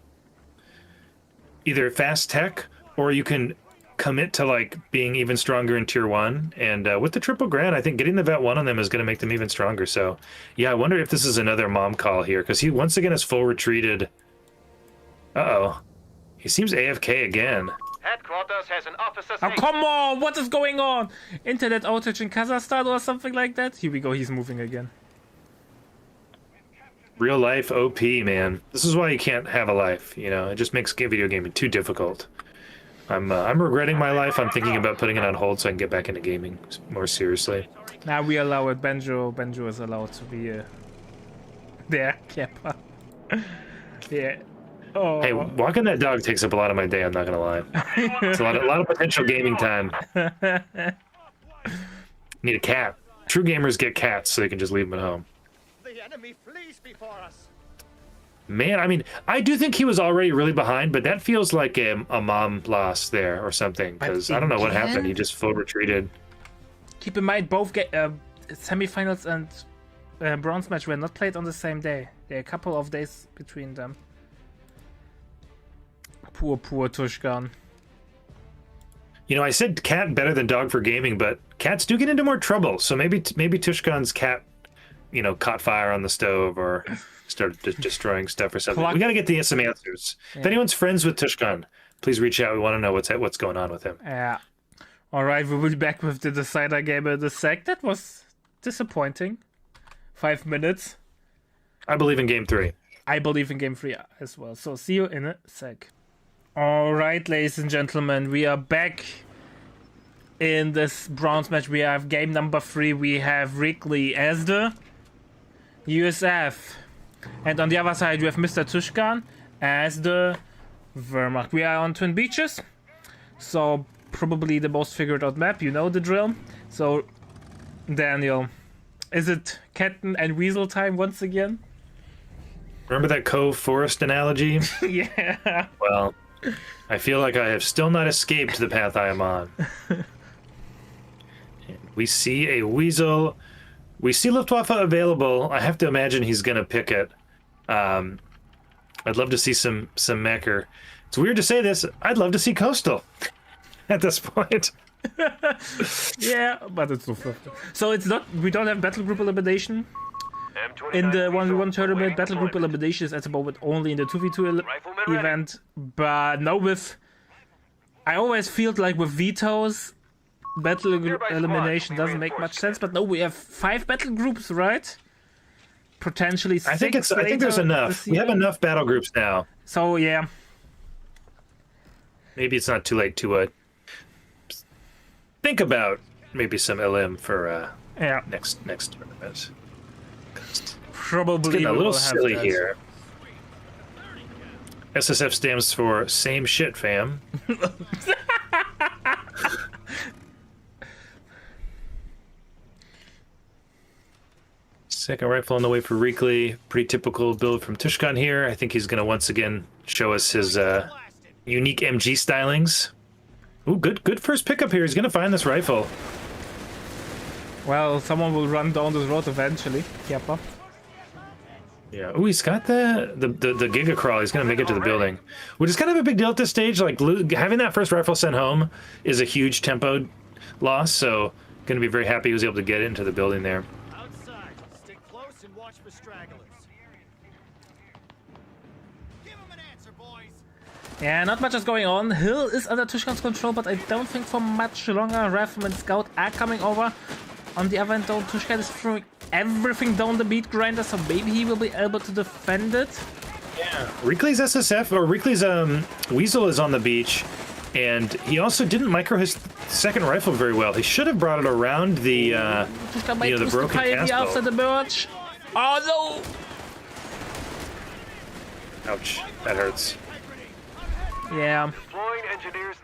fast tech, or you can commit to like being even stronger in tier 1, and with the triple grand, I think getting the vet 1 on them is going to make them even stronger. So yeah, I wonder if this is another mom call here, because he once again is full retreated. He seems AFK again. Headquarters has an officer. Oh, come on! What is going on? Internet outage in Kazakhstan or something like that? Here we go, he's moving again. Real life OP, man. This is why you can't have a life, you know? It just makes video gaming too difficult. I'm regretting my life. I'm thinking about putting it on hold so I can get back into gaming more seriously. Now we allow it. Benjo is allowed to be there. Keppa. Yeah. Oh. Hey, walking that dog takes up a lot of my day, I'm not gonna lie. It's a lot of potential gaming time. Need a cat. True gamers get cats so they can just leave them at home. The enemy flees before us. Man, I mean, I do think he was already really behind, but that feels like a mom loss there or something, because I don't know what happened. He just full retreated. Keep in mind, both semifinals and bronze match were not played on the same day. There are a couple of days between them. Poor Tushkan. You know, I said cat better than dog for gaming, but cats do get into more trouble. So maybe Tushkan's cat, you know, caught fire on the stove or started destroying stuff or something. We got to get some answers. Yeah. If anyone's friends with Tushkan, please reach out. We want to know what's going on with him. Yeah. All right, we will be back with the decider game in a sec. That was disappointing. 5 minutes. I believe in game 3. I believe in game 3 as well. So see you in a sec. All right, ladies and gentlemen, we are back in this bronze match. We have game number 3. We have Reckley as the USF. And on the other side, we have Mr. Tushkan as the Wehrmacht. We are on Twin Beaches. So probably the most figured out map. You know the drill. So, Daniel, is it cat and weasel time once again? Remember that Cove Forest analogy? Yeah. Well, I feel like I have still not escaped the path I am on. We see a weasel. We see Luftwaffe available. I have to imagine he's going to pick it. I'd love to see some Mecher. It's weird to say this. I'd love to see Coastal at this point. Yeah, but it's Luftwaffe. So it's not. We don't have battle group elimination. In the 1v1 tournament, battle group elimination is at the moment only in the 2v2 event. But no, I always feel like with vetoes, battle group elimination doesn't make much sense. But no, we have 5 battle groups, right? Potentially 6. I think there's enough. We have enough battle groups now. So yeah. Maybe it's not too late to think about maybe some LM for next tournament. Probably it's getting a little silly here. SSF stands for same shit, fam. Second rifle on the way for Reakly. Pretty typical build from Tushkan here. I think he's going to once again show us his unique MG stylings. Ooh, good first pickup here. He's going to find this rifle. Well, someone will run down this road eventually. Keppa. Yeah. Ooh, he's got the Giga Crawl. He's going to make it to the building, which is kind of a big deal at this stage. Like, having that first rifle sent home is a huge tempo loss, so going to be very happy he was able to get into the building there. Outside, stick close and watch for stragglers. Give him an answer, boys. Yeah, not much is going on. Hill is under Tushkan's control, but I don't think for much longer. Rifleman Scout are coming over. On the other hand, though, Tushkan is throwing everything down the meat grinder, so maybe he will be able to defend it. Yeah, Reakly's SSF, or Reakly's Weasel is on the beach, and he also didn't micro his second rifle very well. He should have brought it around the, the broken cast after the birch. Oh no! Ouch, that hurts. Yeah.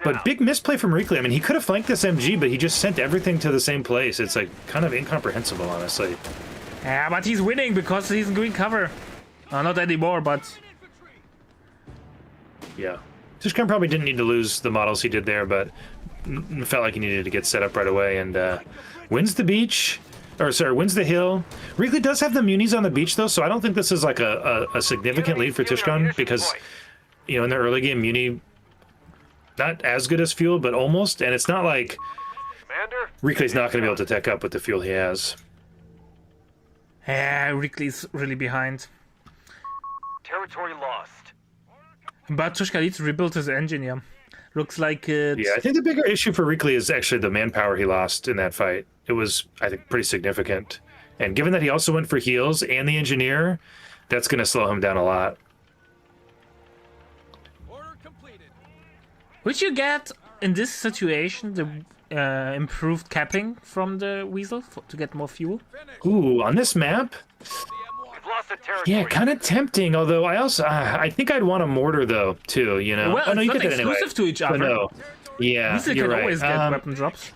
But big misplay from Reakly. I mean, he could have flanked this MG, but he just sent everything to the same place. It's like kind of incomprehensible, honestly. Yeah, but he's winning because he's in green cover. Not anymore, but... Yeah. Tushkan probably didn't need to lose the models he did there, but felt like he needed to get set up right away and wins the beach. Or, sorry, wins the hill. Reakly does have the munis on the beach, though, so I don't think this is like a significant lead for Tushkan because, you know, in the early game, Muni not as good as fuel, but almost. And it's not like Commander? Reakly's not going to be able to tech up with the fuel he has. Yeah, Reckley's really behind. Territory lost. But Tushkan needs to rebuild his engine, yeah. Looks like it... Yeah, I think the bigger issue for Reakly is actually the manpower he lost in that fight. It was, I think, pretty significant. And given that he also went for heals and the engineer, that's going to slow him down a lot. Order completed. Would you get, in this situation, the improved capping from the Weasel to get more fuel? Ooh, on this map? We've lost the territory. Yeah, kind of tempting. Although I think I'd want a mortar though too. You know. Well, Oh no, it's you not get that anyway. exclusive to each But other. no. Yeah, Weasel you're can right. always get weapon drops.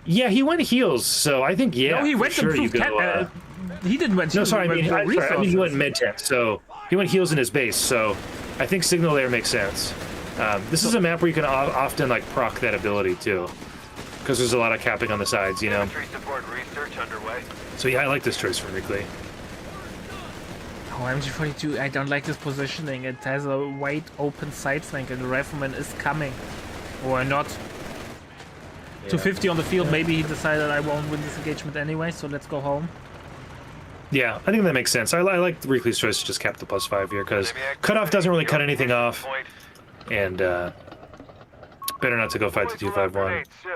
He went heals, so I think No, he for went sure you improved go. he didn't went No, heals, sorry, he went for I mean he went resources. med tech, so he went heals in his base. So I think signal there makes sense. This is a map where you can often like proc that ability too, because there's a lot of capping on the sides, you know. Infantry support research underway. So yeah, I like this choice from Reakly. Oh, MG42, I don't like this positioning. It has a wide open side flank and the rifleman is coming. Or not. 250 on the field, maybe he decided I won't win this engagement anyway, so let's go home. Yeah, I think that makes sense. I like Reakly's choice to just cap the +5 here, because cutoff doesn't really cut anything off, Point. and better not to go fight the Deploy 251. grenades soon.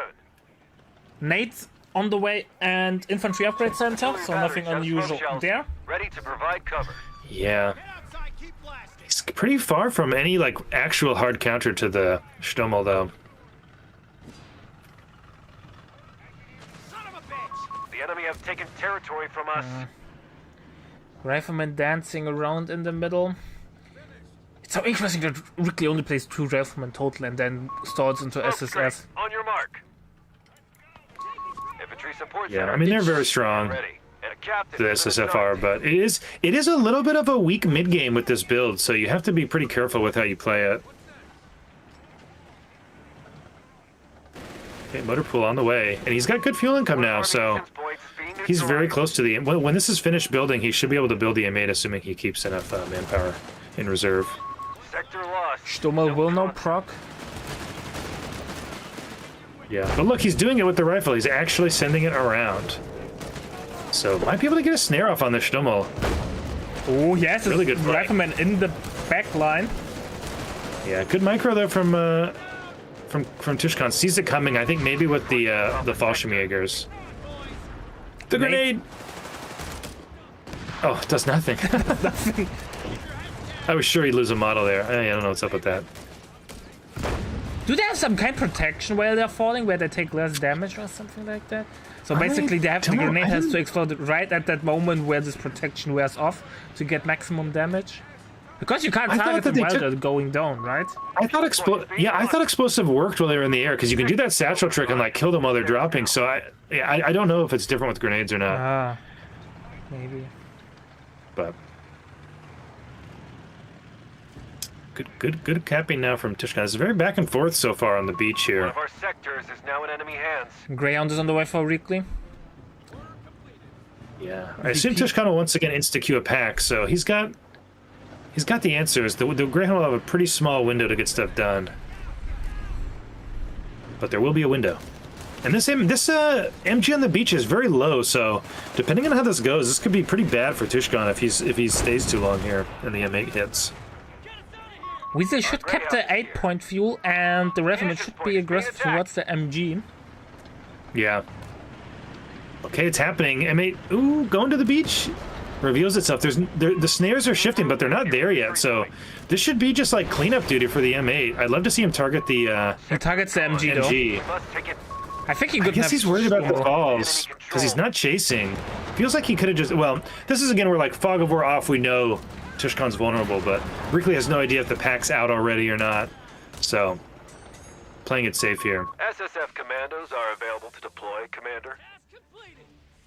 Nate's on the way and infantry upgrade center, so Battery nothing just unusual shells. there. Ready to provide cover. Yeah, Get outside, keep blasting. it's pretty far from any like actual hard counter to the Stommel though. Son of a bitch. The enemy have taken territory from us. Rifleman dancing around in the middle. It's so interesting that Reckley only plays 2 riflemen total and then stalls into Smoke screen, SSS. on your mark. Infantry support Yeah, center. I mean they're very strong, Ready. And a captain the to the SSFR, start. but it is a little bit of a weak mid game with this build, so you have to be pretty careful with how you play it. Okay, motor pool on the way, and he's got good fuel income now, so Munitions points being he's very neutralized. close to the. When this is finished building, he should be able to build the M8, assuming he keeps enough manpower in reserve. Sector lost. Stommel will no proc. Yeah, but look, he's doing it with the rifle. He's actually sending it around. So might be able to get a snare off on the Stommel. Oh yes, Really it's good fight. rifleman in the back line. Yeah, good micro though from Tushkan. Sees it coming. I think maybe with the Fallschirmjägers. The grenade. Oh, it does nothing. I was sure he'd lose a model there. I don't know what's up with that. Do they have some kind of protection while they're falling, where they take less damage or something like that? So basically, the grenade has to explode right at that moment where this protection wears off to get maximum damage. Because you can't I thought target that them they while took- they're going down, right? I thought explosive worked while they were in the air, because you can do that satchel trick and like kill them while they're dropping. So I don't know if it's different with grenades or not, Ah, maybe. but good capping now from Tushkan. It's very back and forth so far on the beach One here. of our sectors is now in enemy hands. Greyhound is on the way for Reckley. Yeah, I assume Tushkan will once again insta-queue a pack, so he's got the answers. The Greyhound will have a pretty small window to get stuff done, but there will be a window. And this MG on the beach is very low, so depending on how this goes, this could be pretty bad for Tushkan if he stays too long here and the M8 hits. Weasel should cap the 8-point fuel, and the rifleman should be aggressive towards the MG. Yeah. Okay, it's happening. M8, ooh, going to the beach. Reveals itself. The snares are shifting, but they're not there yet, so this should be just like cleanup duty for the M8. I'd love to see him target the He targets the MG, though. MG. Must take it. I think he I could guess have... he's worried about the Oh. falls because he's not chasing. Feels like he could have just. Well, this is again where like fog of war off. We know Tushkan's vulnerable, but Reakly has no idea if the pack's out already or not. So playing it safe here. SSF commandos are available to deploy, Commander. Task completed.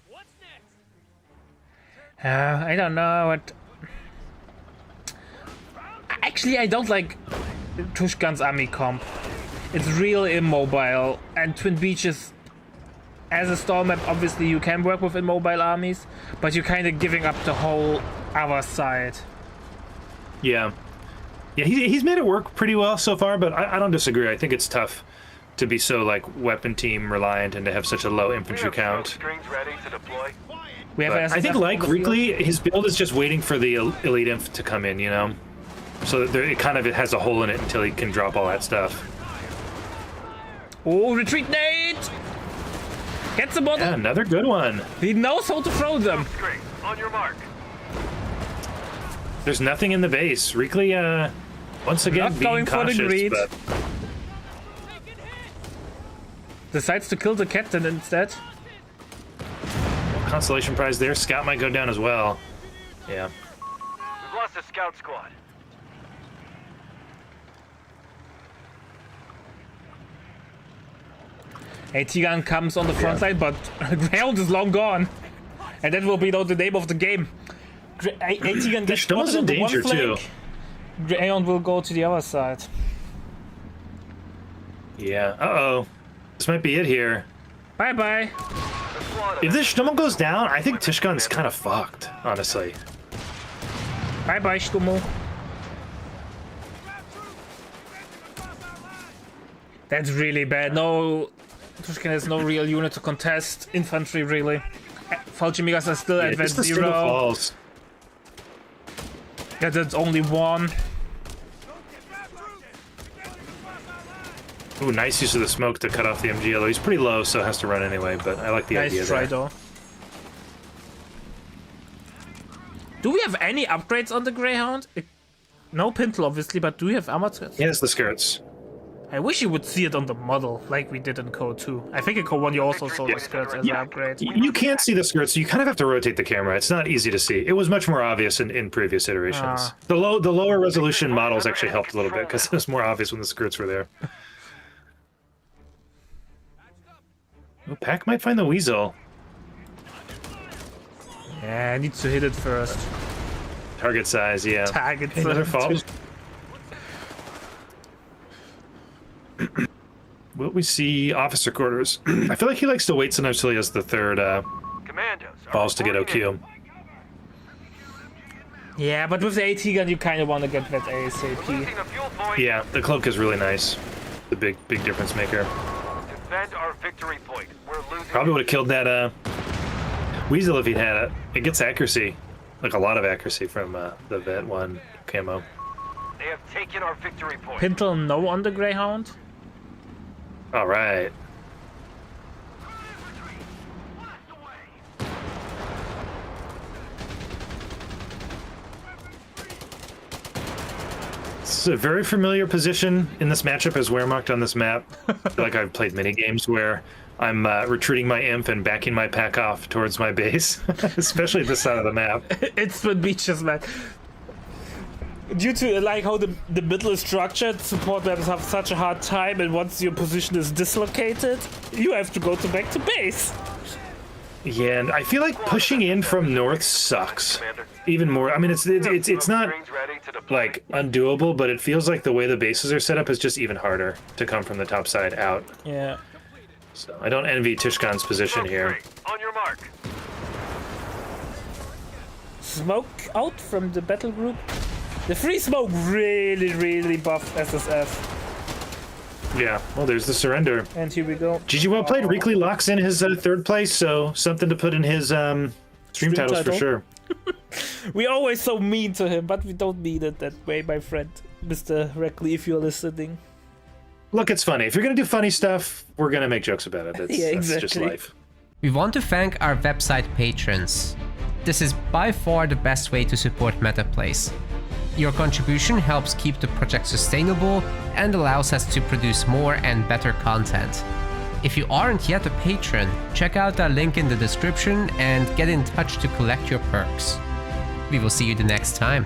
What's next? I don't know what... Actually, I don't like Tushkan's army comp. It's real immobile, and Twin Beaches, as a stall map, obviously you can work with immobile armies, but you're kind of giving up the whole other side. Yeah, Yeah, he's made it work pretty well so far, but I don't disagree. I think it's tough to be so like weapon team reliant and to have such a low We infantry have smoke count. screens ready to deploy. We have But I think SSF like on the field. Reakly, his build is just waiting for the elite inf to come in, you know, so that it kind of has a hole in it until he can drop all that stuff. Oh, retreat Nate! Gets the bottle. Yeah, another good one. He knows how to throw them. Screen, on your mark. There's nothing in the base. Reakly, once again, Not being going for the cautious, greed. but Decides to kill the captain instead. consolation prize there. Scout might go down as well. Yeah. We've lost a scout squad. AT gun comes on the front line, but Greyhound is long gone. And that will be the name of the game. AT gun gets Sturm's spotted in on the one danger, too. flank. Greyhound will go to the other side. Yeah. Uh-oh. This might be it here. Bye bye. The squad If this Stummel goes down, I think Tushkan's kind of fucked, honestly. Bye bye, Stummel. That's really bad. No, Tushkan has no real unit to contest. Infantry, really. Falchimigas are still at Just advanced the single 0. falls. Yeah, that's only one. Ooh, nice use of the smoke to cut off the MG, although he's pretty low, so has to run anyway, but I like the idea Nice try, there. though. Do we have any upgrades on the Greyhound? No Pintle, obviously, but do we have armor? He has the skirts. I wish you would see it on the model, like we did in Code 2. I think in Code 1 you also saw the skirts as an upgrade. You can't see the skirts, so you kind of have to rotate the camera. It's not easy to see. It was much more obvious in previous iterations. Ah. The lower resolution models actually helped a little bit, because it was more obvious when the skirts were there. Oh, Pack might find the Weasel. Yeah, I need to hit it first. Target size, yeah. Target Hey, another size. fall. Will we see officer quarters? I feel like he likes to wait sometimes till he has the third Commandos are balls to get reporting OQ. in. Yeah, but with the AT gun you kind of want to get that ASAP. Losing a fuel point. Yeah, the cloak is really nice. The big difference maker. Defend our victory point. We're losing. Probably would have killed that Weasel if he'd had it. It gets accuracy, like a lot of accuracy from the Vet 1 camo. They have taken our victory point. Pintle no on the Greyhound. All right. It's a very familiar position in this matchup as Wehrmacht on this map. I feel like I've played many games where I'm retreating my imp and backing my pack off towards my base, especially this side of the map. It's the beaches, man. Due to like how the middle is structured, support maps have such a hard time, and once your position is dislocated, you have to go back to base. Yeah, and I feel like pushing in from north sucks. Commander. Even more. I mean, it's not Screens ready to deploy. like undoable, but it feels like the way the bases are set up is just even harder to come from the top side out. Yeah. So I don't envy Tushkan's position Smoke here. screen, on your mark. Smoke out from the battle group. The free smoke really buffed SSF. Yeah, well, there's the surrender. And here we go. GG, well played. Reakly locks in his third place, so something to put in his stream titles for title. sure. We always so mean to him, but we don't mean it that way, my friend. Mr. Reckley, if you're listening. Look, it's funny. If you're going to do funny stuff, we're going to make jokes about it. That's, Yeah, that's just exactly. life. We want to thank our website patrons. This is by far the best way to support MetaPlays. Your contribution helps keep the project sustainable and allows us to produce more and better content. If you aren't yet a patron, check out our link in the description and get in touch to collect your perks. We will see you the next time.